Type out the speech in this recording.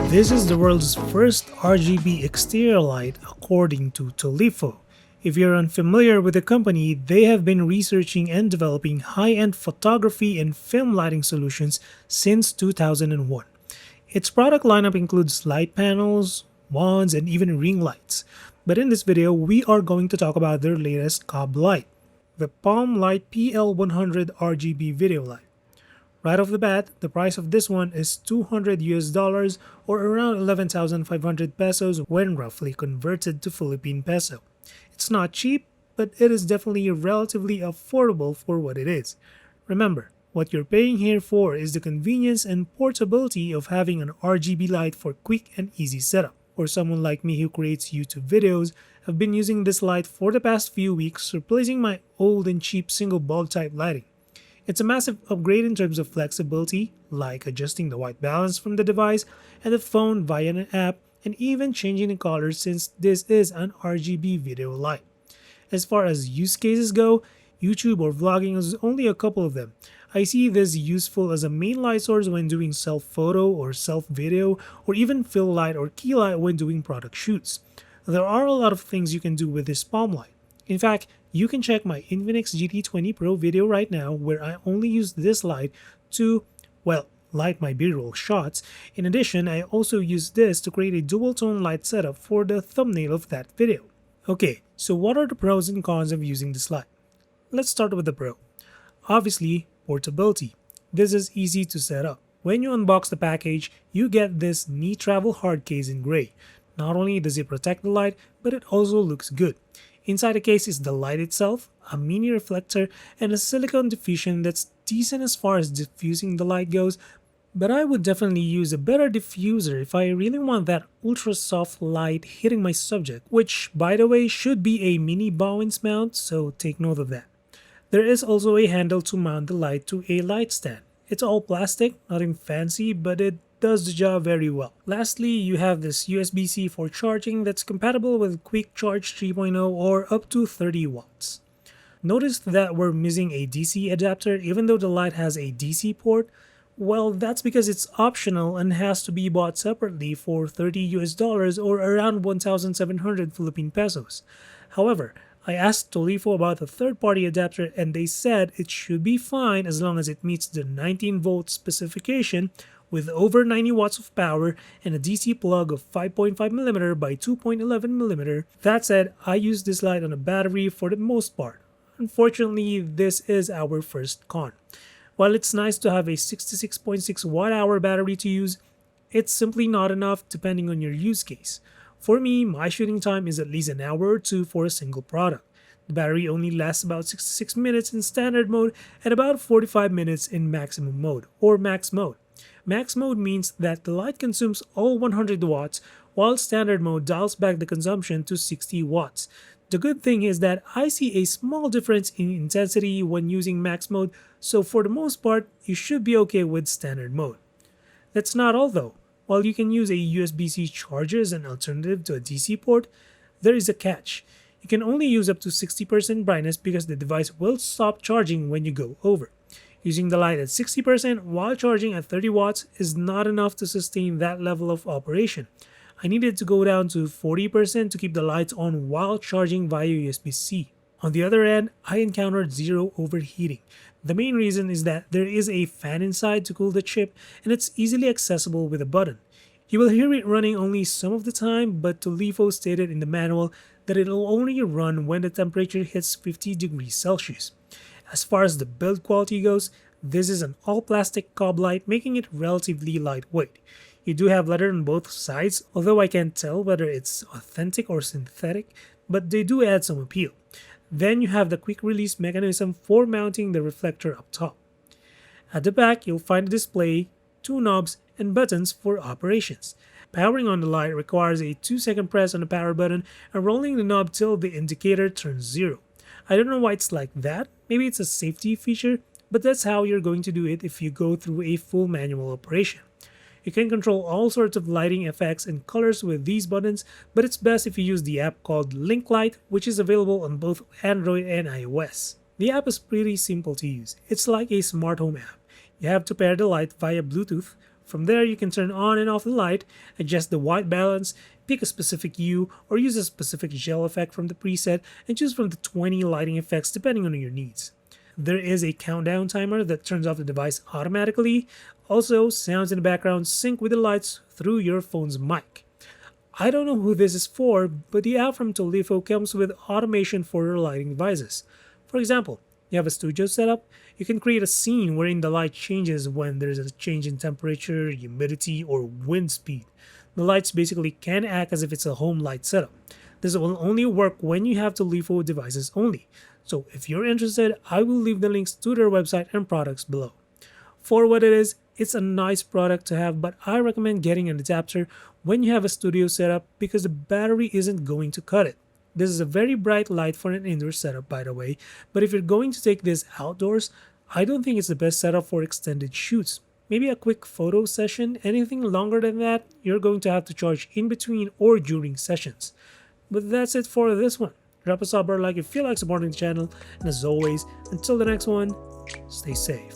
This is the world's first RGB exterior light according to Tolifo. If you're unfamiliar with the company, they have been researching and developing high-end photography and film lighting solutions since 2001. Its product lineup includes light panels, wands, and even ring lights. But in this video, we are going to talk about their latest cob light, the Plam Light PL-100RGB video light. Right off the bat, the price of this one is $200 or around 11,500 pesos when roughly converted to Philippine peso. It's not cheap, but it is definitely relatively affordable for what it is. Remember, what you're paying here for is the convenience and portability of having an RGB light for quick and easy setup. For someone like me who creates YouTube videos, I've been using this light for the past few weeks, replacing my old and cheap single bulb type lighting. It's a massive upgrade in terms of flexibility, like adjusting the white balance from the device and the phone via an app, and even changing the color since this is an RGB video light. As far as use cases go, YouTube or vlogging is only a couple of them. I see this useful as a main light source when doing self-photo or self-video, or even fill light or key light when doing product shoots. There are a lot of things you can do with this Plam light. In fact, you can check my Infinix GT20 Pro video right now where I only use this light to, well, light my B-roll shots. In addition, I also use this to create a dual-tone light setup for the thumbnail of that video. Okay, so what are the pros and cons of using this light? Let's start with the pro. Obviously, portability. This is easy to set up. When you unbox the package, you get this neat travel hard case in gray. Not only does it protect the light, but it also looks good. Inside the case is the light itself, a mini reflector, and a silicone diffusion that's decent as far as diffusing the light goes, but I would definitely use a better diffuser if I really want that ultra soft light hitting my subject, which by the way should be a mini Bowens mount, so take note of that. There is also a handle to mount the light to a light stand. It's all plastic, nothing fancy, but it does the job very well. Lastly, you have this USB-C for charging that's compatible with Quick Charge 3.0 or up to 30 watts. Notice that we're missing a DC adapter even though the light has a DC port. Well, that's because it's optional and has to be bought separately for $30 or around 1,700 Philippine pesos. However, I asked Tolifo about a third-party adapter and they said it should be fine as long as it meets the 19-volt specification with over 90 watts of power and a DC plug of 5.5mm by 2.11mm. That said, I use this light on a battery for the most part. Unfortunately, this is our first con. While it's nice to have a 66.6 watt-hour battery to use, it's simply not enough depending on your use case. For me, my shooting time is at least an hour or two for a single product. The battery only lasts about 66 minutes in standard mode and about 45 minutes in maximum mode, or max mode. Max mode means that the light consumes all 100 watts, while standard mode dials back the consumption to 60 watts. The good thing is that I see a small difference in intensity when using max mode, so for the most part, you should be okay with standard mode. That's not all though. While you can use a USB-C charger as an alternative to a DC port, there is a catch. You can only use up to 60% brightness because the device will stop charging when you go over. Using the light at 60% while charging at 30 watts is not enough to sustain that level of operation. I needed to go down to 40% to keep the lights on while charging via USB-C. On the other end, I encountered zero overheating. The main reason is that there is a fan inside to cool the chip and it's easily accessible with a button. You will hear it running only some of the time, but Tolifo stated in the manual that it will only run when the temperature hits 50 degrees Celsius. As far as the build quality goes, this is an all-plastic cob light, making it relatively lightweight. You do have leather on both sides, although I can't tell whether it's authentic or synthetic, but they do add some appeal. Then you have the quick release mechanism for mounting the reflector up top. At the back, you'll find a display, two knobs, and buttons for operations. Powering on the light requires a 2-second press on the power button and rolling the knob till the indicator turns 0. I don't know why it's like that, maybe it's a safety feature, but that's how you're going to do it if you go through a full manual operation. You can control all sorts of lighting effects and colors with these buttons, but it's best if you use the app called Link Light, which is available on both Android and iOS. The app is pretty simple to use. It's like a smart home app. You have to pair the light via Bluetooth. From there, you can turn on and off the light, adjust the white balance, pick a specific hue, or use a specific gel effect from the preset, and choose from the 20 lighting effects depending on your needs. There is a countdown timer that turns off the device automatically. Also, sounds in the background sync with the lights through your phone's mic. I don't know who this is for, but the app from Tolifo comes with automation for your lighting devices. For example, you have a studio setup, you can create a scene wherein the light changes when there's a change in temperature, humidity, or wind speed. The lights basically can act as if it's a home light setup. This will only work when you have Tolifo devices only. So if you're interested, I will leave the links to their website and products below. For what it is, it's a nice product to have, but I recommend getting an adapter when you have a studio setup because the battery isn't going to cut it. This is a very bright light for an indoor setup, by the way, but if you're going to take this outdoors, I don't think it's the best setup for extended shoots. Maybe a quick photo session. Anything longer than that, you're going to have to charge in between or during sessions. But that's it for this one. Drop a sub or like if you feel like supporting the channel, and as always, until the next one, stay safe.